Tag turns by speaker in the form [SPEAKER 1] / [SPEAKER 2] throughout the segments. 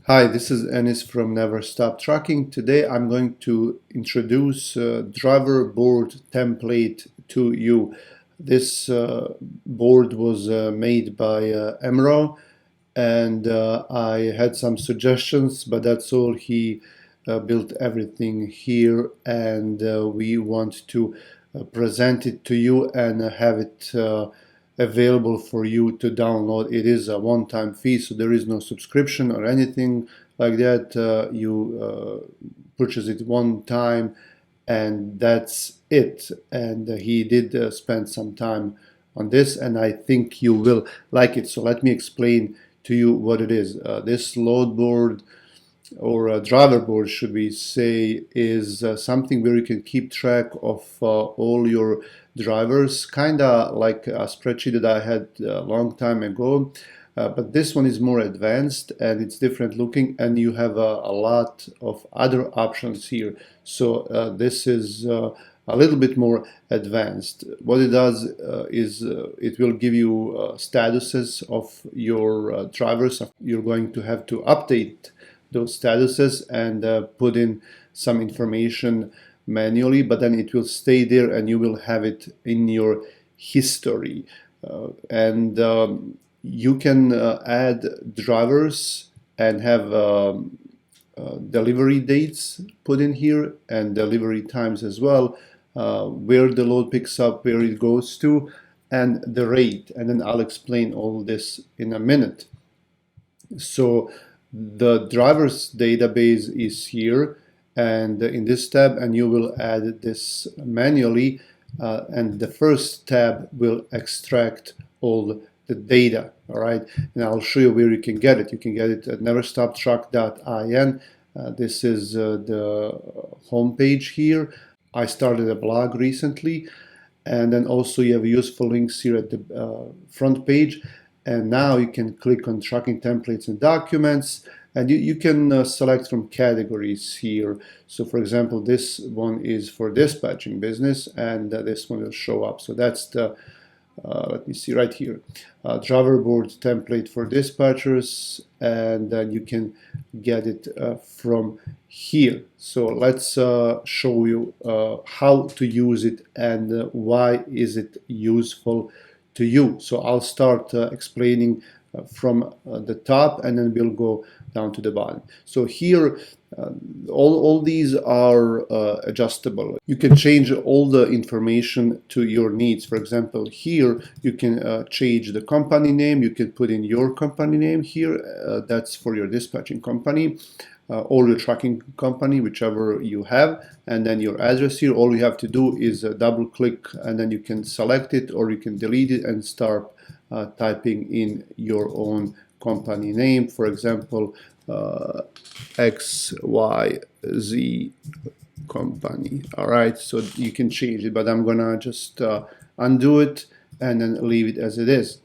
[SPEAKER 1] Hi, this is Ennis from Never Stop Trucking. Today I'm going to introduce driver board template to you. This board was made by Emro, and I had some suggestions, but that's all. He built everything here, and we want to present it to you and have it available for you to download. It is a one-time fee, so there is no subscription or anything like that. You purchase it one time and that's it. And he did spend some time on this, and I think you will like it. So let me explain to you what it is. This load board, or a driver board should we say, is something where you can keep track of all your drivers, kind of like a spreadsheet that I had a long time ago. But this one is more advanced and it's different looking, and you have a lot of other options here. So this is a little bit more advanced. What it does is it will give you statuses of your drivers. You're going to have to update those statuses and put in some information manually, but then it will stay there and you will have it in your history. And you can add drivers and have delivery dates put in here and delivery times as well, where the load picks up, where it goes to, and the rate. And then I'll explain all this in a minute. So the drivers database is here and in this tab, and you will add this manually, and the first tab will extract all the data. All right, and I'll show you where you can get it. You can get it at neverstoptruck.in. This is the home page here. I started a blog recently, and then also you have useful links here at the front page. And now you can click on tracking templates and documents, and you can select from categories here. So for example, this one is for dispatching business, and this one will show up. So that's the let me see right here, driver board template for dispatchers, and then you can get it from here. So let's show you how to use it and why is it useful to you. So I'll start explaining from the top, and then we'll go down to the bottom. So here, all these are adjustable. You can change all the information to your needs. For example, here you can change the company name. You can put in your company name here. That's for your dispatching company. Or your trucking company, whichever you have, and then your address here. All you have to do is double click, and then you can select it, or you can delete it and start typing in your own company name. For example, XYZ company. All right, so you can change it, but I'm gonna just undo it and then leave it as it is.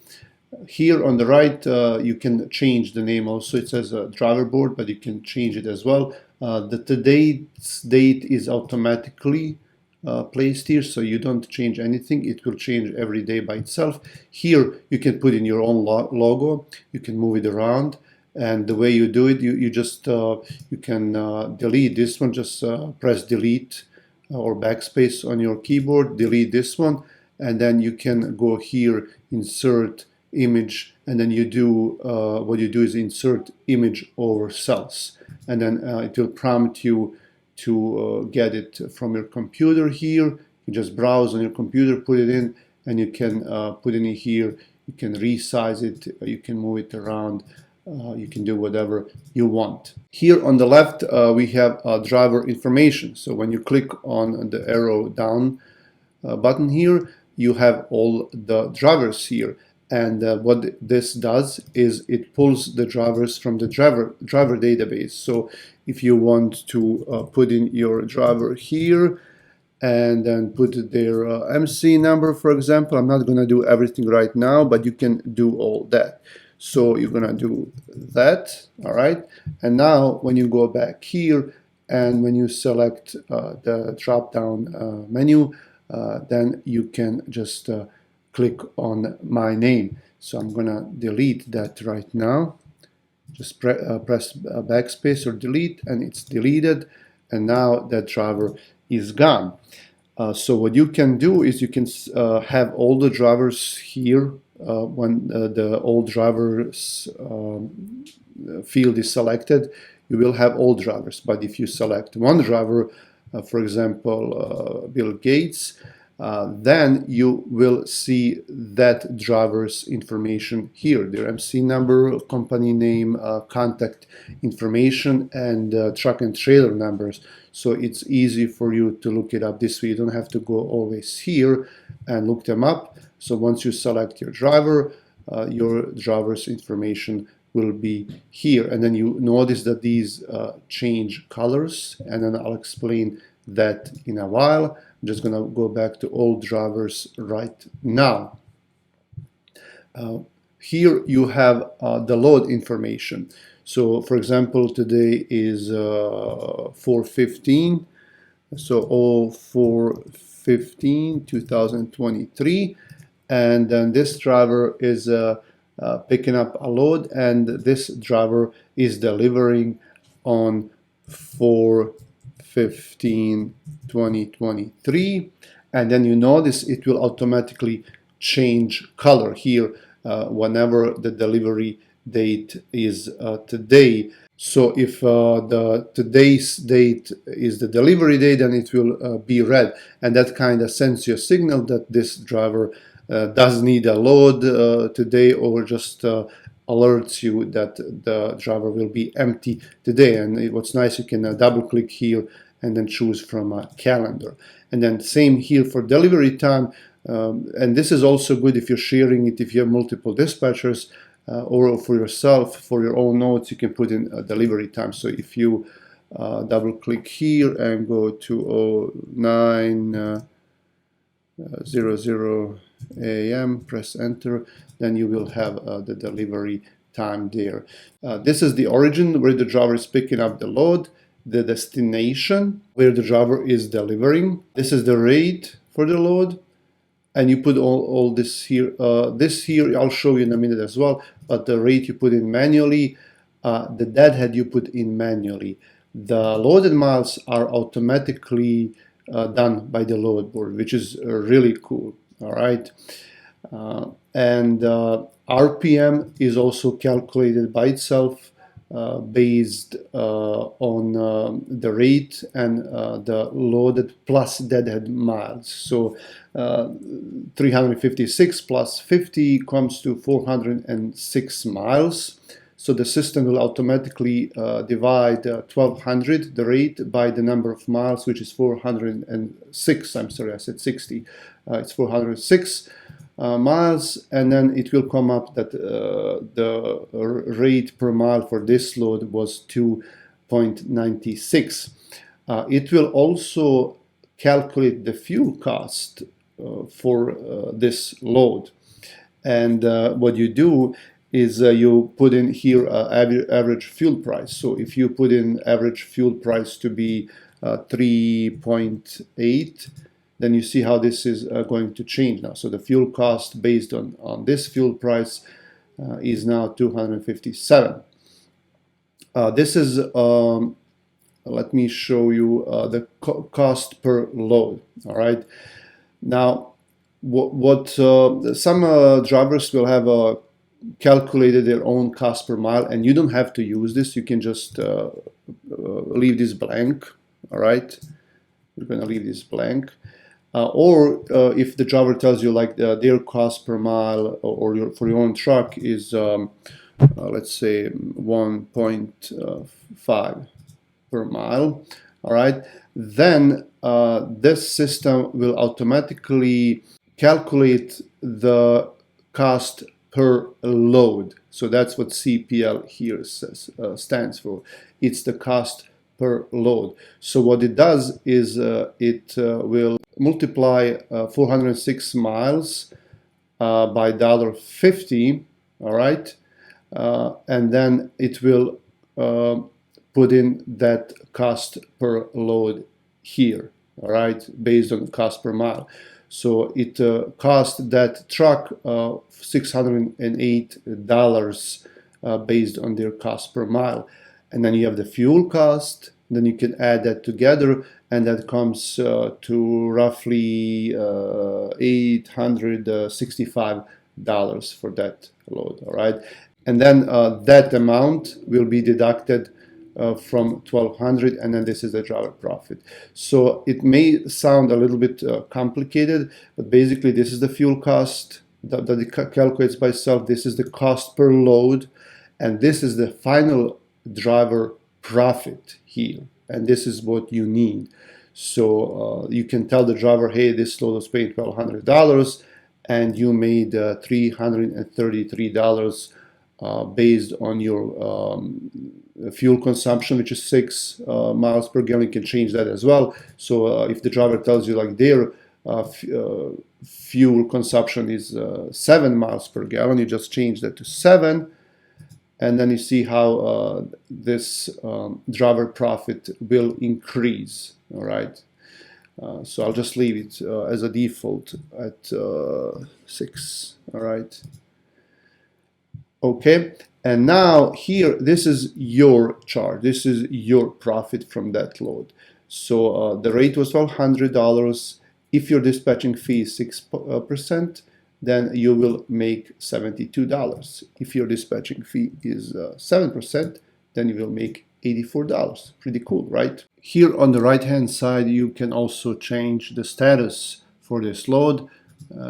[SPEAKER 1] Here on the right, you can change the name also. It says driver board, but you can change it as well. The today's date is automatically placed here, so you don't change anything. It will change every day by itself. Here you can put in your own logo. You can move it around, and the way you do it, you just you can delete this one. Just press delete or backspace on your keyboard, delete this one, and then you can go here, insert image, and then you do what you do is insert image over cells, and then it will prompt you to get it from your computer here. You just browse on your computer, put it in, and you can put it in here. You can resize it, you can move it around, you can do whatever you want. Here on the left we have driver information. So when you click on the arrow down button here, you have all the drivers here. And what this does is it pulls the drivers from the driver database. So if you want to put in your driver here and then put their MC number, for example, I'm not going to do everything right now, but you can do all that. So you're going to do that, all right? And now when you go back here and when you select the drop-down menu, then you can just click on my name. So I'm gonna delete that right now. just press backspace or delete, and it's deleted, and now that driver is gone. So what you can do is you can have all the drivers here when the all drivers field is selected. You will have all drivers, but if you select one driver, for example, Bill Gates, then you will see that driver's information here, their MC number, company name, contact information, and truck and trailer numbers. So it's easy for you to look it up this way. You don't have to go always here and look them up. So once you select your driver's information will be here. And then you notice that these change colors, and then I'll explain that in a while. I'm just going to go back to all drivers right now. Here you have the load information. So for example, today is 4/15, so 04/15/2023, and then this driver is picking up a load, and this driver is delivering on 4/15/2023, and then you notice it will automatically change color here whenever the delivery date is today. So if today's date is the delivery date, then it will be red, and that kind of sends you a signal that this driver does need a load today, or just alerts you that the driver will be empty today. And what's nice, you can double click here and then choose from a calendar. And then same here for delivery time, and this is also good if you're sharing it, if you have multiple dispatchers, or for yourself, for your own notes, you can put in a delivery time. So if you double click here and go to 09:00 a.m., press enter, then you will have the delivery time there. This is the origin where the driver is picking up the load, the destination where the driver is delivering. This is the rate for the load, and you put all this here. This here I'll show you in a minute as well, but the rate you put in manually, the deadhead you put in manually. The loaded miles are automatically done by the load board, which is really cool. All right, and RPM is also calculated by itself based on the rate and the loaded plus deadhead miles. So 356 plus 50 comes to 406 miles. So the system will automatically divide 1200, the rate, by the number of miles, which is 406. I'm sorry, I said 60. It's 406 miles, and then it will come up that the rate per mile for this load was 2.96. It will also calculate the fuel cost for this load. And what you do is you put in here average fuel price. So if you put in average fuel price to be 3.8, then you see how this is going to change now. So the fuel cost based on this fuel price is now 257. This is, let me show you the cost per load. All right. Now, some drivers will have calculated their own cost per mile, and you don't have to use this. You can just leave this blank. All right. We're going to leave this blank. Or if the driver tells you like their cost per mile or for your own truck is let's say 1.5 per mile, all right, then this system will automatically calculate the cost per load. So that's what CPL here stands for. It's the cost per load. So what it does is it will multiply 406 miles by $1.50, all right, and then it will put in that cost per load here, all right, based on cost per mile. So it cost that truck $608 based on their cost per mile. And then you have the fuel cost, then you can add that together, and that comes to roughly $865 for that load, all right? And then that amount will be deducted from 1200, and then this is the driver profit. So it may sound a little bit complicated, but basically this is the fuel cost that it calculates by itself. This is the cost per load, and this is the final driver profit here, and this is what you need. So you can tell the driver, hey, this load was paid $1,200 and you made $333 based on your fuel consumption, which is 6 miles per gallon. You can change that as well. So if the driver tells you like their fuel consumption is 7 miles per gallon, you just change that to 7, and then you see how this driver profit will increase. All right. So I'll just leave it as a default at 6. All right. Okay. And now here, this is your charge. This is your profit from that load. So the rate was $1,200. If your dispatching fee is 6%, then you will make $72. If your dispatching fee is 7%, then you will make $84. Pretty cool, right? Here on the right hand side, you can also change the status for this load.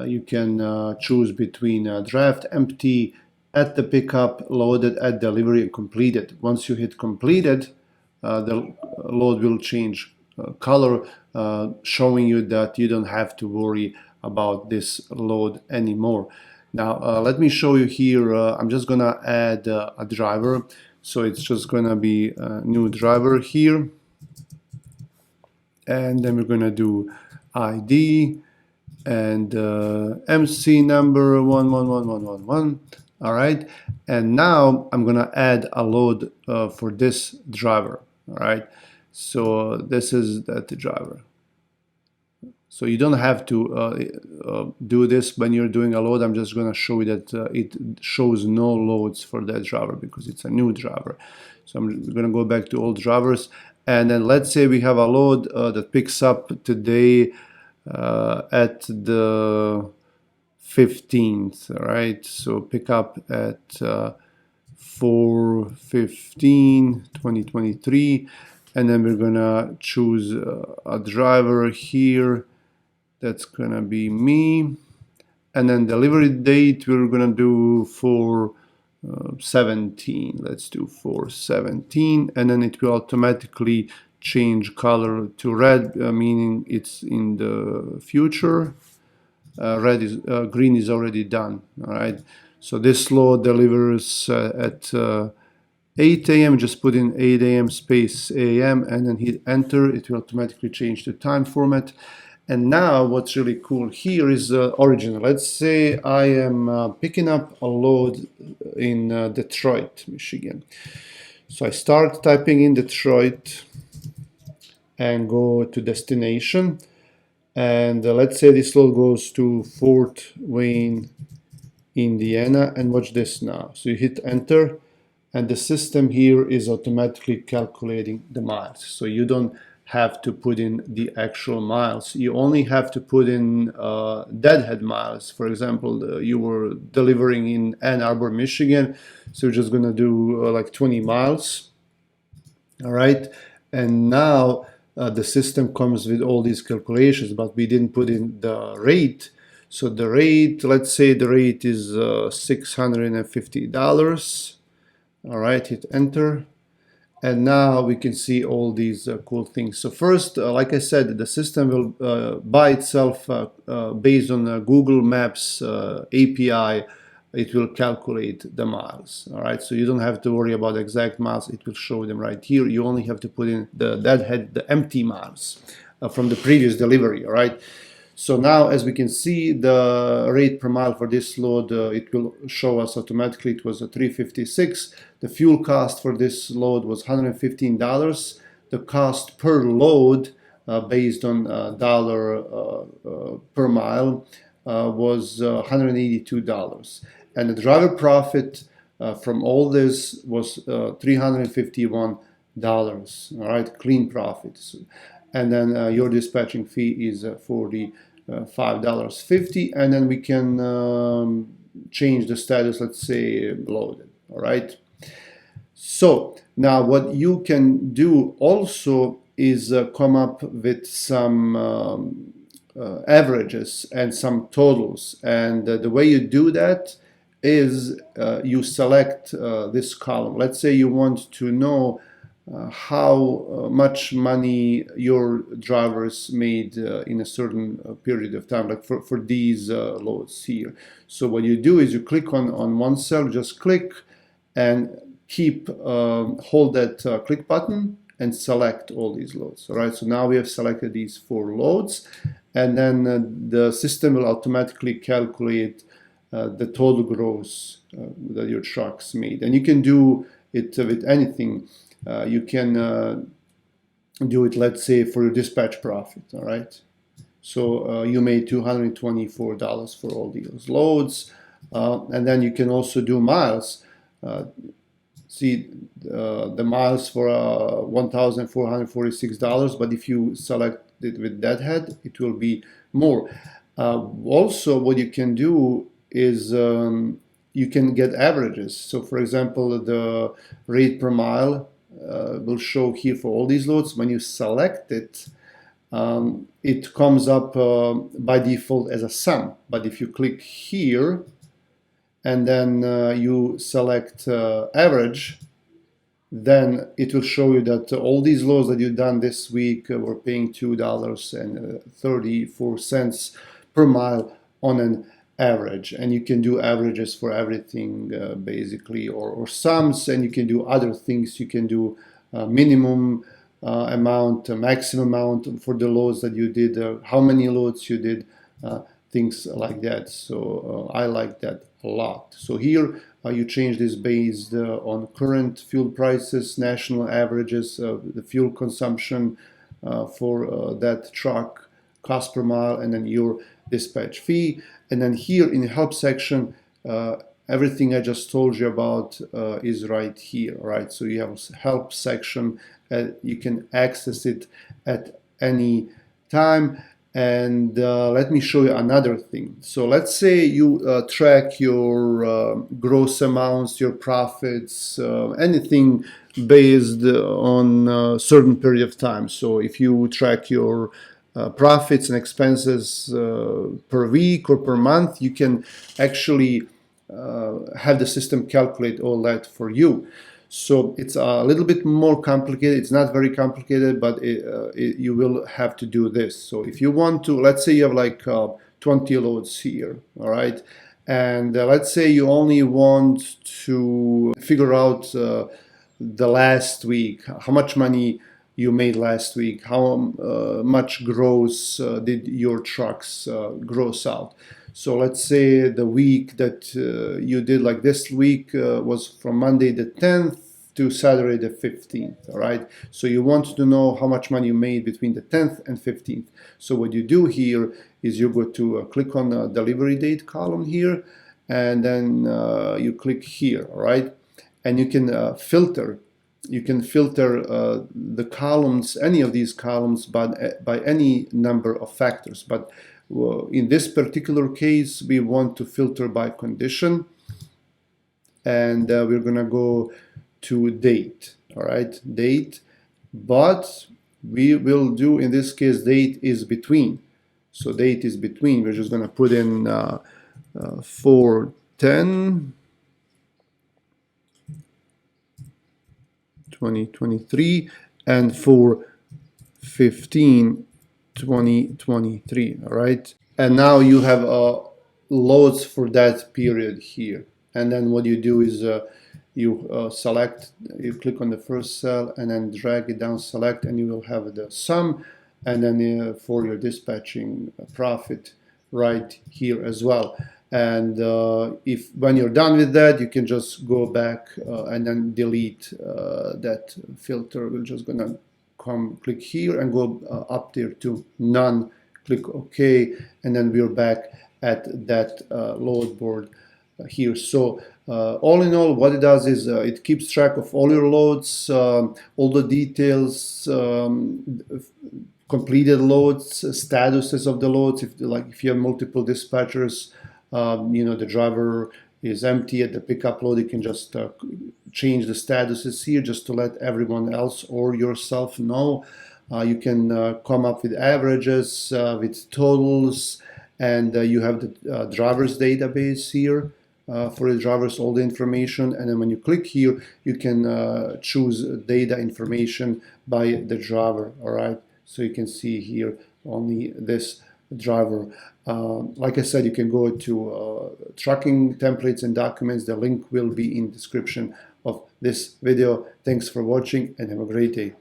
[SPEAKER 1] You can choose between draft, empty, at the pickup, loaded, at delivery, and completed. Once you hit completed, the load will change color, showing you that you don't have to worry about this load anymore. Now let me show you here. I'm just gonna add a driver, so it's just gonna be a new driver here, and then we're gonna do ID and MC number 111111. All right, and now I'm gonna add a load for this driver. All right, so this is that driver. So you don't have to do this when you're doing a load. I'm just gonna show you that it shows no loads for that driver because it's a new driver. So I'm gonna go back to all drivers, and then let's say we have a load that picks up today at the 15th, all right? So pick up at 4/15/2023, and then we're gonna choose a driver here. That's gonna be me, and then delivery date we're gonna do 4/17. Let's do 4/17, and then it will automatically change color to red, meaning it's in the future. Green is already done. All right, so this load delivers at 8 a.m. Just put in 8 a.m. space a.m. and then hit enter. It will automatically change to time format. And now what's really cool here is origin. Let's say I am picking up a load in Detroit, Michigan. So I start typing in Detroit and go to destination. And let's say this load goes to Fort Wayne, Indiana, and watch this now. So you hit enter, and the system here is automatically calculating the miles. So you don't have to put in the actual miles. You only have to put in deadhead miles. For example, you were delivering in Ann Arbor, Michigan, so you're just gonna do like 20 miles. All right, and now the system comes with all these calculations, but we didn't put in the rate. So the rate, let's say the rate is $650. All right, hit enter. And now we can see all these cool things. So first, like I said, the system will by itself, based on Google Maps API, it will calculate the miles. All right, so you don't have to worry about exact miles. It will show them right here. You only have to put in the deadhead, the empty miles from the previous delivery. All right. So now, as we can see, the rate per mile for this load, it will show us automatically. It was a $3.56. The fuel cost for this load was $115. The cost per load, based on dollar per mile, was $182. And the driver profit from all this was $351, all right, clean profits. And then your dispatching fee is $45.50, and then we can change the status, let's say loaded, all right. So now what you can do also is come up with some averages and some totals, and the way you do that is you select this column. Let's say you want to know how much money your drivers made in a certain period of time, like for these loads here. So what you do is you click on one cell, just click and keep hold that click button and select all these loads. All right, so now we have selected these 4 loads, and then the system will automatically calculate the total gross that your trucks made. And you can do it with anything. You can do it, let's say, for your dispatch profit, all right? So you made $224 for all these loads. And then you can also do miles. See the miles for $1,446, but if you select it with deadhead, it will be more. Also, what you can do is you can get averages. So for example, the rate per mile will show here for all these loads. When you select it, it comes up by default as a sum. But if you click here and then you select average, then it will show you that all these loads that you've done this week were paying $2.34 per mile on an average. And you can do averages for everything basically, or sums, and you can do other things. You can do minimum amount, maximum amount for the loads that you did, how many loads you did, things like that. So I like that a lot. So here you change this based on current fuel prices, national averages, the fuel consumption for that truck, cost per mile, and then your dispatch fee. And then here in the help section, everything I just told you about is right here, right? So you have a help section, you can access it at any time. And let me show you another thing. So let's say you track your gross amounts, your profits, anything based on a certain period of time. So if you track your profits and expenses per week or per month, you can actually have the system calculate all that for you. So it's a little bit more complicated. It's not very complicated, but you will have to do this. So if you want to, let's say you have like 20 loads here, all right? And let's say you only want to figure out the last week, how much money you made last week, how much gross did your trucks gross out. So let's say the week that you did, like this week, was from Monday the 10th to Saturday the 15th, all right? So you want to know how much money you made between the 10th and 15th. So what you do here is you go to click on the delivery date column here, and then you click here, all right? And you can filter. You can filter the columns, any of these columns, by any number of factors. But in this particular case, we want to filter by condition, and we're gonna go to date, all right, date, but we will do, in this case, date is between. So date is between, we're just gonna put in 4/10 2023 and 4/15 2023, all right? And now you have loads for that period here. And then what you do is you select, you click on the first cell and then drag it down, select, and you will have the sum, and then for your dispatching profit right here as well. And if when you're done with that, you can just go back and then delete that filter. We're just gonna click here and go up there to none, click OK, and then we're back at that load board here. So All in all, what it does is it keeps track of all your loads, all the details, completed loads, statuses of the loads. If you have multiple dispatchers, the driver is empty at the pickup load, you can just change the statuses here just to let everyone else or yourself know. You can come up with averages, with totals, and you have the driver's database here. For the drivers, all the information, and then when you click here, you can choose data information by the driver. All right, so you can see here only this driver. Like I said, you can go to trucking templates and documents. The link will be in description of this video. Thanks for watching and have a great day.